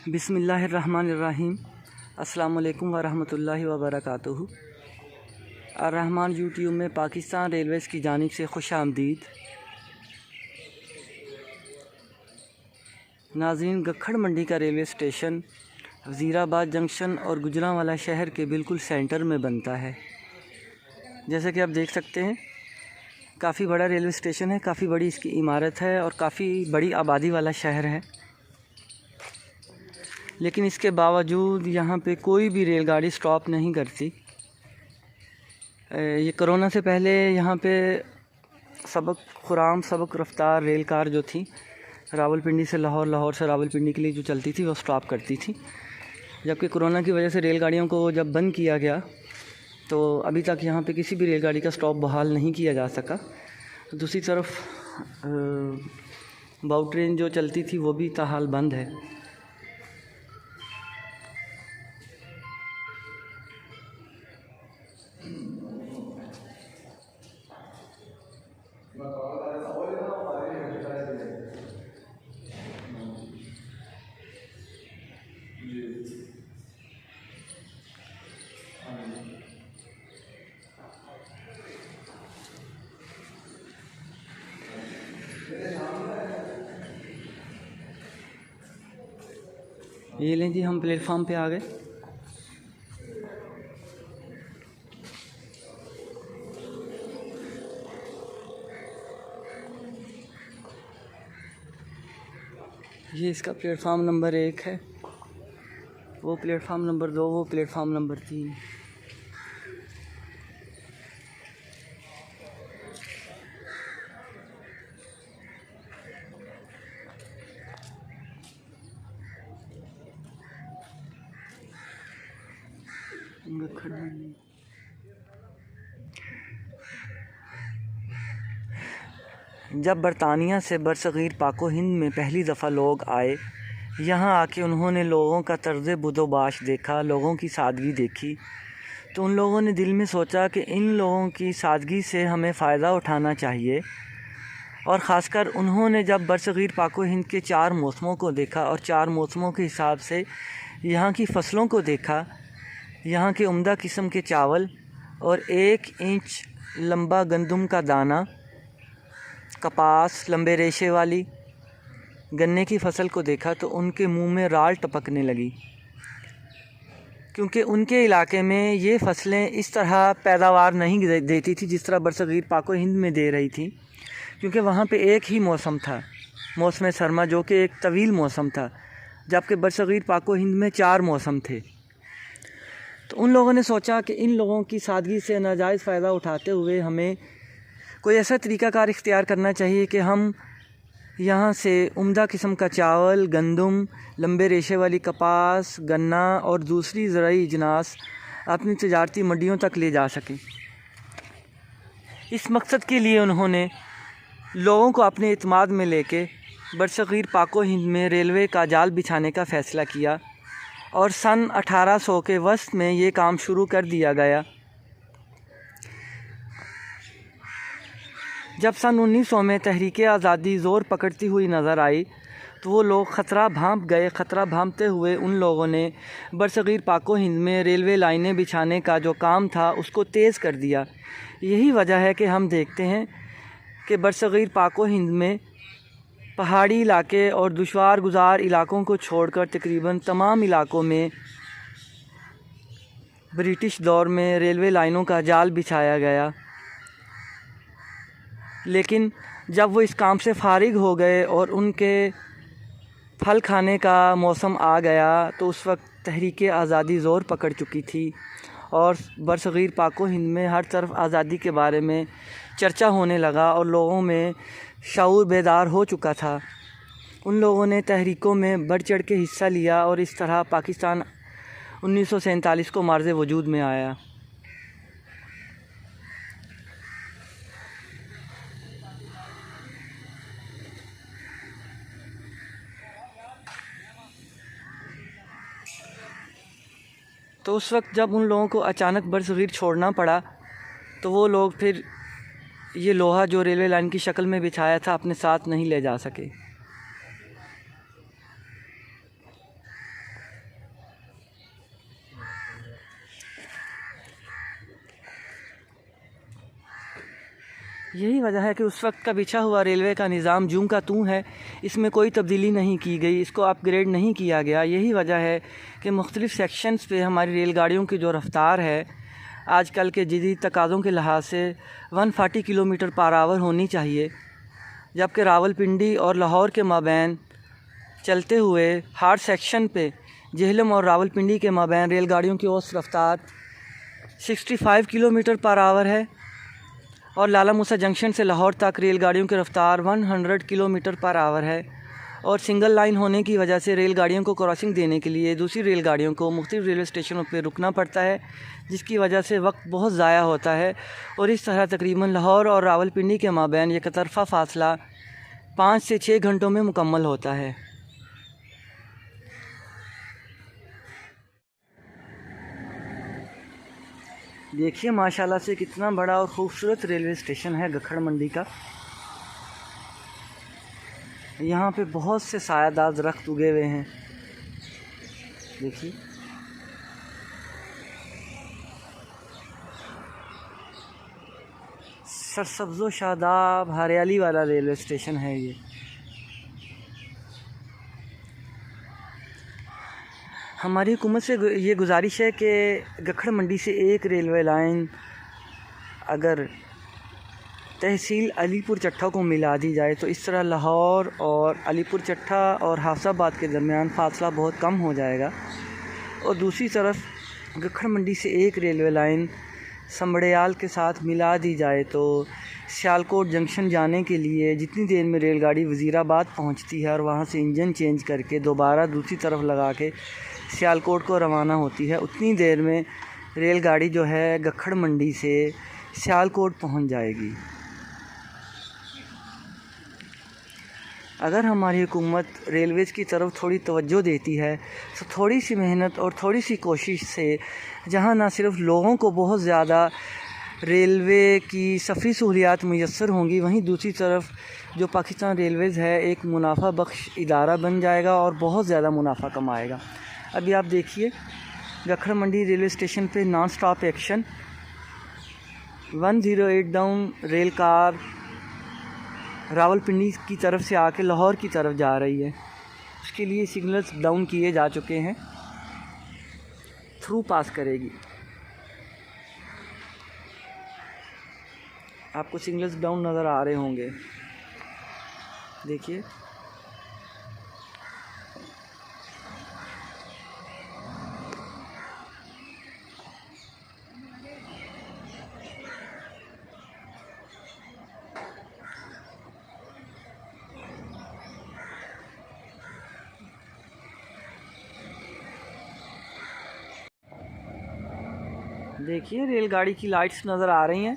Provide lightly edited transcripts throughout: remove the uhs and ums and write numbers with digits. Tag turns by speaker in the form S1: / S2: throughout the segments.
S1: बिस्मिल्लाहिर्रहमानिर्रहीम। अस्सलाम वालेकुम वरहमतुल्लाहि वबरकातुहू। अर्रहमान यूट्यूब में पाकिस्तान रेलवेज़ की जानिब से खुश आमदीद। नाज़रीन, गखड़ मंडी का रेलवे स्टेशन वज़ीराबाद जंक्शन और गुजरांवाला शहर के बिल्कुल सेंटर में बनता है। जैसे कि आप देख सकते हैं, काफ़ी बड़ा रेलवे स्टेशन है, काफ़ी बड़ी इसकी इमारत है और काफ़ी बड़ी आबादी वाला शहर है। लेकिन इसके बावजूद यहाँ पे कोई भी रेलगाड़ी स्टॉप नहीं करती। ये कोरोना से पहले यहाँ पे सबक रफ्तार रेल कार जो थी रावलपिंडी से लाहौर, लाहौर से रावलपिंडी के लिए जो चलती थी वो स्टॉप करती थी। जबकि कोरोना की वजह से रेलगाड़ियों को जब बंद किया गया तो अभी तक यहाँ पे किसी भी रेलगाड़ी का स्टॉप बहाल नहीं किया जा सका। दूसरी तरफ बाउ ट्रेन जो चलती थी वो भी ताहाल बंद है। ये लें जी, हम प्लेटफार्म पे आ गए। ये इसका प्लेटफार्म नंबर 1 है, वो प्लेटफार्म नंबर 2, वो प्लेटफार्म नंबर 3। जब बरतानिया से बरसग़ीर पाको हिंद में पहली दफ़ा लोग आए, यहाँ आके उन्होंने लोगों का तर्ज़ बुदोबाश देखा, लोगों की सादगी देखी, तो उन लोगों ने दिल में सोचा कि इन लोगों की सादगी से हमें फ़ायदा उठाना चाहिए। और ख़ासकर उन्होंने जब बरसग़ीर पाको हिंद के 4 मौसमों को देखा और 4 मौसमों के हिसाब से यहाँ की फ़सलों को देखा, यहाँ के उम्दा किस्म के चावल और 1 इंच लंबा गंदम का दाना, कपास, लंबे रेशे वाली गन्ने की फ़सल को देखा, तो उनके मुंह में राल टपकने लगी। क्योंकि उनके इलाके में ये फ़सलें इस तरह पैदावार नहीं देती थी जिस तरह बरसग़ीर पाको हिंद में दे रही थी। क्योंकि वहाँ पे एक ही मौसम था, मौसम सरमा, जो कि एक तवील मौसम था, जबकि बरसग़ीर पाको हिंद में 4 मौसम थे। तो उन लोगों ने सोचा कि इन लोगों की सादगी से नाजायज़ फ़ायदा उठाते हुए हमें कोई ऐसा तरीक़ाकार इख्तियार करना चाहिए कि हम यहाँ से उम्दा किस्म का चावल, गंदम, लंबे रेशे वाली कपास, गन्ना और दूसरी ज़राई अजनास अपनी तजारती मंडियों तक ले जा सकें। इस मकसद के लिए उन्होंने लोगों को अपने इत्माद में लेके बरसग़ीर पाको हिंद में रेलवे का जाल बिछाने का फ़ैसला किया और सन 1800 के वस्त में ये काम शुरू कर दिया गया। जब सन 1900 में तहरीक आज़ादी ज़ोर पकड़ती हुई नज़र आई तो वो लोग ख़तरा भांप गए। ख़तरा भांपते हुए उन लोगों ने बरसग़ीर पाको हिंद में रेलवे लाइनें बिछाने का जो काम था उसको तेज़ कर दिया। यही वजह है कि हम देखते हैं कि बरसग़ीर पाको हिंद में पहाड़ी इलाके और दुश्वार गुज़ार इलाकों को छोड़कर तकरीबन तमाम इलाकों में ब्रिटिश दौर में रेलवे लाइनों का जाल बिछाया गया। लेकिन जब वो इस काम से फ़ारिग हो गए और उनके फल खाने का मौसम आ गया तो उस वक्त तहरीक आज़ादी ज़ोर पकड़ चुकी थी और बरसग़ीर पाको हिंद में हर तरफ आज़ादी के बारे में चर्चा होने लगा और लोगों में शऊर बेदार हो चुका था। उन लोगों ने तहरीकों में बढ़ चढ़ के हिस्सा लिया और इस तरह पाकिस्तान 1947 को मार्ज़ वजूद में आया। तो उस वक्त जब उन लोगों को अचानक बरसग़ीर छोड़ना पड़ा तो वो लोग फिर ये लोहा जो रेलवे लाइन की शक्ल में बिछाया था अपने साथ नहीं ले जा सके। यही वजह है कि उस वक्त का बिछा हुआ रेलवे का निज़ाम जूं का तूं है, इसमें कोई तब्दीली नहीं की गई, इसको अपग्रेड नहीं किया गया। यही वजह है कि मुख्तलिफ़ सेक्शंस पे हमारी रेलगाड़ियों की जो रफ़्तार है आजकल के जदीद तकाज़ों के लिहाज से 140 किलोमीटर पर आवर होनी चाहिए, जबकि रावलपिंडी और लाहौर के माबैन चलते हुए हार्ड सेक्शन पे जेहलम और रावलपिंडी के माबैन रेलगाड़ियों की औसत रफ़्तार 65 किलोमीटर पर आवर है और लाला मूसा जंक्शन से लाहौर तक रेलगाड़ियों की रफ़्तार 100 किलोमीटर पर आवर है। और सिंगल लाइन होने की वजह से रेलगाड़ियों को क्रॉसिंग देने के लिए दूसरी रेलगाड़ियों को मुख्तलिफ रेलवे स्टेशनों पर रुकना पड़ता है, जिसकी वजह से वक्त बहुत ज़ाया होता है। और इस तरह तकरीबन लाहौर और रावलपिंडी के माबैन एक तरफ़ा फ़ासला 5 से 6 घंटों में मुकम्मल होता है। देखिए माशाल्लाह से कितना बड़ा और ख़ूबसूरत रेलवे स्टेशन है गखड़ मंडी का। यहाँ पे बहुत से सायादार दरख्त उगे हुए हैं, देखिए। सरसब्ज़ो शादाब हरियाली वाला रेलवे स्टेशन है ये। हमारी हुकूमत से ये गुजारिश है कि गखड़ मंडी से एक रेलवे लाइन अगर तहसील अलीपुर चट्टा को मिला दी जाए तो इस तरह लाहौर और अलीपुर चट्टा और हाफसाबाद के दरमियान फ़ासला बहुत कम हो जाएगा। और दूसरी तरफ गखड़ मंडी से एक रेलवे लाइन समड़याल के साथ मिला दी जाए तो सियालकोट जंक्शन जाने के लिए जितनी देर में रेलगाड़ी वज़ीराबाद पहुंचती है और वहां से इंजन चेंज करके दोबारा दूसरी तरफ लगा के सियालकोट को रवाना होती है, उतनी देर में रेलगाड़ी जो है गखड़ मंडी से सियालकोट पहुंच जाएगी। अगर हमारी हुकूमत रेलवेज़ की तरफ थोड़ी तवज्जो देती है तो थोड़ी सी मेहनत और थोड़ी सी कोशिश से जहां ना सिर्फ लोगों को बहुत ज़्यादा रेलवे की सफ़री सहूलियात मुयस्सर होंगी, वहीं दूसरी तरफ जो पाकिस्तान रेलवेज़ है एक मुनाफा बख्श इदारा बन जाएगा और बहुत ज़्यादा मुनाफा कमाएगा। अभी आप देखिए गखड़ मंडी रेलवे स्टेशन पे non stop action 108 down rail car Rawalpindi की तरफ से आके लाहौर की तरफ जा रही है। उसके लिए सिग्नल्स डाउन किए जा चुके हैं, थ्रू पास करेगी। आपको सिग्नल्स डाउन नज़र आ रहे होंगे, देखिए। देखिए रेलगाड़ी की लाइट्स नज़र आ रही हैं।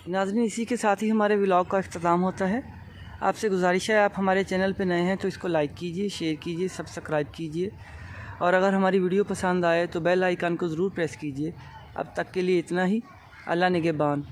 S1: नाज़रीन, इसी के साथ ही हमारे व्लॉग का इख्तिताम होता है। आपसे गुजारिश है, आप हमारे चैनल पर नए हैं तो इसको लाइक कीजिए, शेयर कीजिए, सब्सक्राइब कीजिए और अगर हमारी वीडियो पसंद आए तो बेल आइकन को ज़रूर प्रेस कीजिए। अब तक के लिए इतना ही। अल्लाह निगहबान।